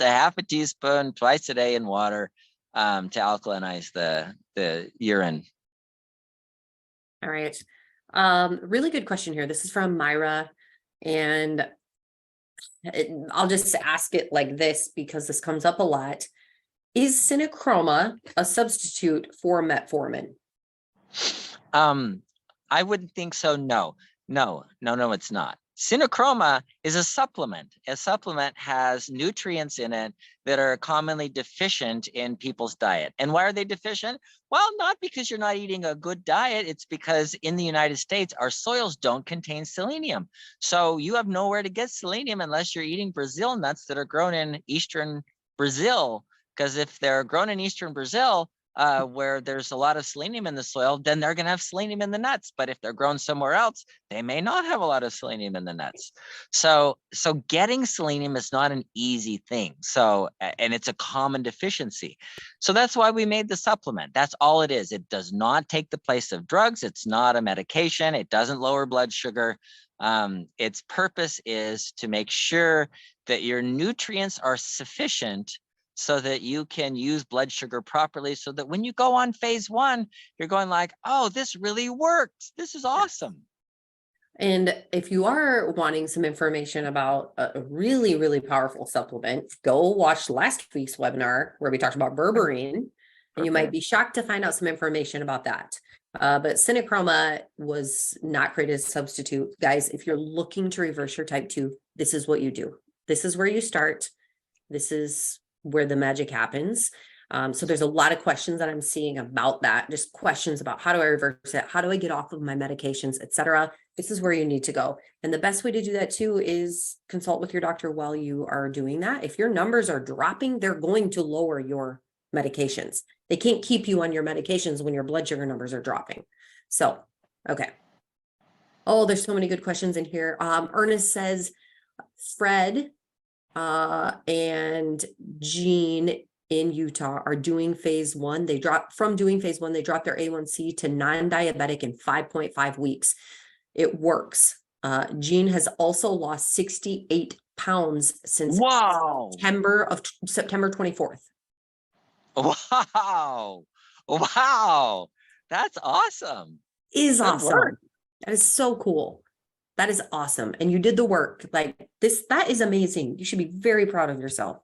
a half a teaspoon twice a day in water, to alkalinize the urine. All right. Really good question here. This is from Myra, and I'll just ask it like this because this comes up a lot. Is Synechroma a substitute for metformin? I wouldn't think so. No, it's not. Synechroma is a supplement. A supplement has nutrients in it that are commonly deficient in people's diet. And why are they deficient? Well, not because you're not eating a good diet. It's because in the United States, our soils don't contain selenium. So you have nowhere to get selenium unless you're eating Brazil nuts that are grown in Eastern Brazil. Because if they're grown in Eastern Brazil, where there's a lot of selenium in the soil, then they're going to have selenium in the nuts. But if they're grown somewhere else, they may not have a lot of selenium in the nuts. So getting selenium is not an easy thing. So, and it's a common deficiency. So that's why we made the supplement. That's all it is. It does not take the place of drugs. It's not a medication. It doesn't lower blood sugar. Its purpose is to make sure that your nutrients are sufficient so that you can use blood sugar properly, so that when you go on phase 1, you're going like, oh, this really works. This is awesome. And if you are wanting some information about a really, really powerful supplement, go watch last week's webinar where we talked about Berberine, and you might be shocked to find out some information about that. But Synechroma was not created as a substitute. Guys, if you're looking to reverse your type 2, this is what you do. This is where you start. This is where the magic happens. So there's a lot of questions that I'm seeing about that, just questions about how do I reverse it? How do I get off of my medications, etc. This is where you need to go. And the best way to do that too is consult with your doctor while you are doing that. If your numbers are dropping, they're going to lower your medications. They can't keep you on your medications when your blood sugar numbers are dropping. So, okay. Oh, there's so many good questions in here. Ernest says, Fred and Jean in Utah are doing phase 1. They dropped their A1C to non-diabetic in 5.5 weeks. It works. Jean has also lost 68 pounds since Wow. September 24th. Wow. Wow. That's awesome. Is Good awesome. work. That is so cool. That is awesome. And you did the work like this. That is amazing. You should be very proud of yourself.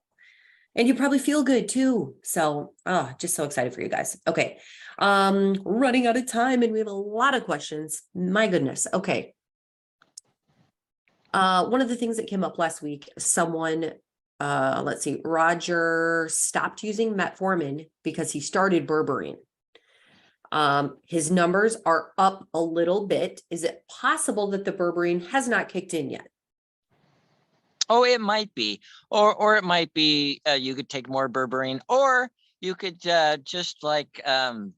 And you probably feel good too. So, just so excited for you guys. Okay. Running out of time and we have a lot of questions. My goodness. Okay. One of the things that came up last week, someone, let's see, Roger stopped using metformin because he started Berberine. His numbers are up a little bit. Is it possible that the Berberine has not kicked in yet? Oh, it might be, or it might be you could take more Berberine, or you could just like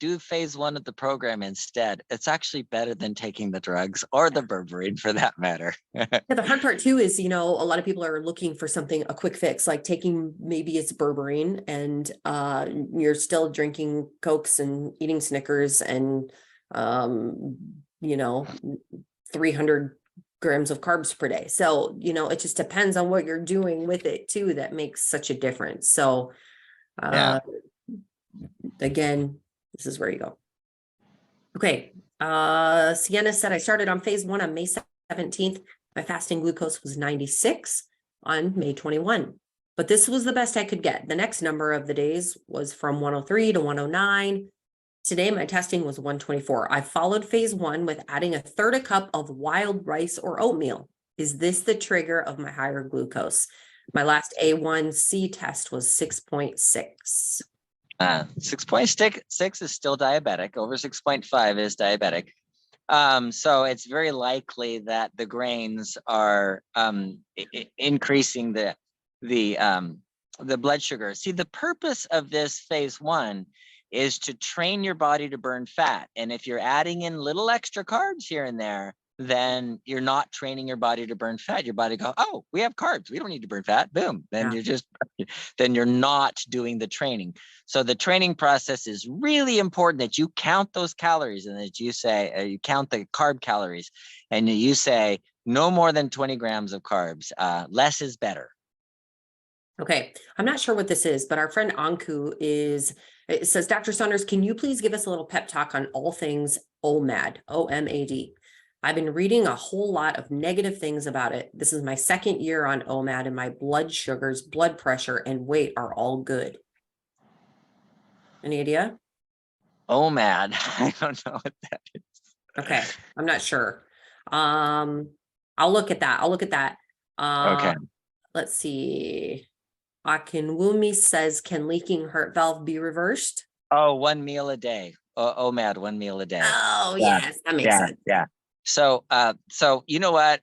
do phase 1 of the program instead. It's actually better than taking the drugs or the Berberine for that matter. Yeah, the hard part too is, a lot of people are looking for a quick fix, like taking maybe it's Berberine and you're still drinking Cokes and eating Snickers and 300 grams of carbs per day. So, it just depends on what you're doing with it too, that makes such a difference. So again, this is where you go. Okay. Sienna said, I started on phase 1 on May 17th. My fasting glucose was 96 on May 21, but this was the best I could get. The next number of the days was from 103 to 109. Today, my testing was 124. I followed phase 1 with adding a third a cup of wild rice or oatmeal. Is this the trigger of my higher glucose? My last A1C test was 6.6. 6.6 is still diabetic. Over 6.5 is diabetic. So it's very likely that the grains are increasing the blood sugar. See, the purpose of this phase 1 is to train your body to burn fat. And if you're adding in little extra carbs here and there, then you're not training your body to burn fat. Your body go, oh, we have carbs. We don't need to burn fat. Boom. Then then you're not doing the training. So the training process is really important that you count those calories and that you say, you count the carb calories and you say no more than 20 grams of carbs. Less is better. Okay. I'm not sure what this is, but our friend Anku it says, Dr. Saunders, can you please give us a little pep talk on all things OMAD, OMAD? I've been reading a whole lot of negative things about it. This is my second year on OMAD and my blood sugars, blood pressure, and weight are all good. Any idea? OMAD. I don't know what that is. Okay. I'm not sure. I'll look at that. Okay. Let's see. Akinwumi says, can leaking heart valve be reversed? Oh, 1 meal a day. OMAD, 1 meal a day. Oh, yes, that makes sense. Yeah. So you know what?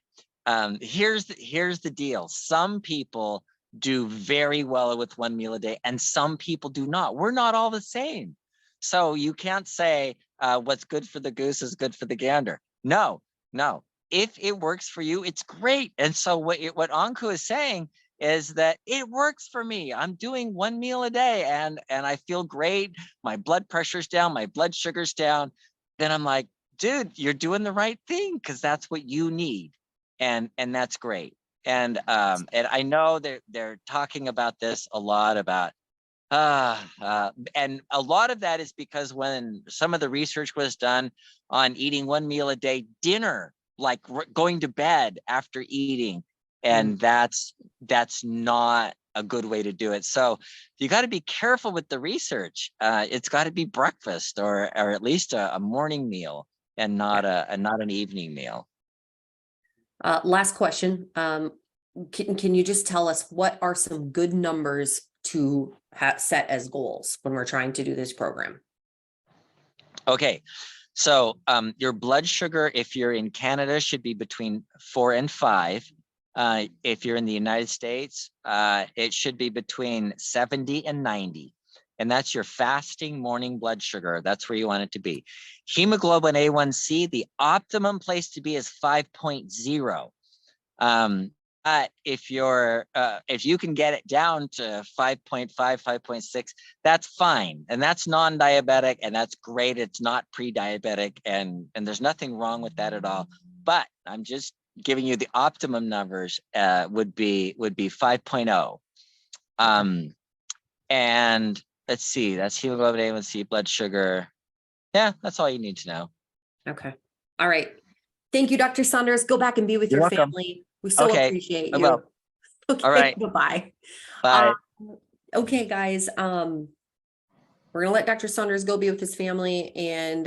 Here's the deal. Some people do very well with 1 meal a day, and some people do not. We're not all the same. So you can't say what's good for the goose is good for the gander. No. If it works for you, it's great. And so what Anku is saying is that it works for me. I'm doing 1 meal a day and I feel great. My blood pressure's down, my blood sugar's down. Then I'm like, dude, you're doing the right thing because that's what you need. And that's great. And I know they're talking about this a lot about and a lot of that is because when some of the research was done on eating 1 meal a day, dinner, like going to bed after eating, and that's not a good way to do it. So you got to be careful with the research. It's got to be breakfast or at least a morning meal and not an evening meal. Last question. Can you just tell us what are some good numbers to set as goals when we're trying to do this program? Okay. So your blood sugar, if you're in Canada, should be between 4 and 5. If you're in the United States, it should be between 70 and 90. And that's your fasting morning blood sugar. That's where you want it to be. Hemoglobin A1C, the optimum place to be is 5.0. But if you can get it down to 5.5, 5.6, that's fine. And that's non-diabetic and that's great. It's not pre-diabetic and there's nothing wrong with that at all. But I'm just giving you the optimum numbers would be 5.0. And let's see, that's hemoglobin A1C, blood sugar. Yeah, that's all you need to know. Okay. All right. Thank you, Dr. Saunders. Go back and be with You're your welcome. family. We so Okay, appreciate I you. will. Okay. All right. Bye-bye. Bye. Okay, guys. We're gonna let Dr. Saunders go be with his family, and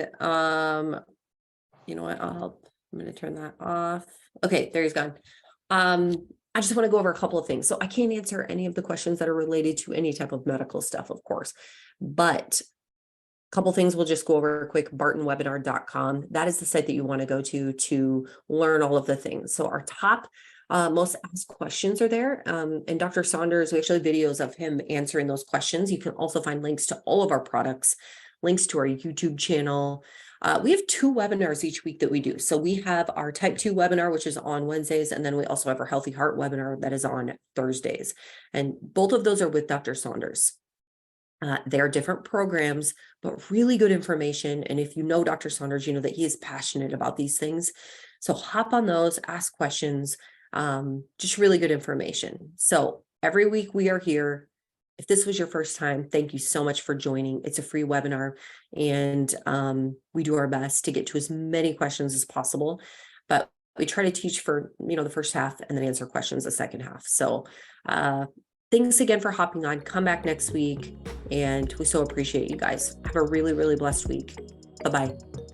you know what? I'm gonna turn that off. Okay, there he's gone. I just want to go over a couple of things. So I can't answer any of the questions that are related to any type of medical stuff, of course, but a couple things we'll just go over quick. bartonwebinar.com. That is the site that you want to go to learn all of the things. So our top most asked questions are there. And Dr. Saunders, we actually have videos of him answering those questions. You can also find links to all of our products, links to our YouTube channel. We have 2 webinars each week that we do. So we have our type 2 webinar, which is on Wednesdays, and then we also have our healthy heart webinar that is on Thursdays. And both of those are with Dr. Saunders. They're different programs, but really good information. And if you know Dr. Saunders, you know that he is passionate about these things. So hop on those, ask questions, just really good information. So every week we are here. If this was your first time, thank you so much for joining. It's a free webinar, and we do our best to get to as many questions as possible, but we try to teach for, the first half and then answer questions the second half. So thanks again for hopping on. Come back next week, and we so appreciate you guys. Have a really, really blessed week. Bye-bye.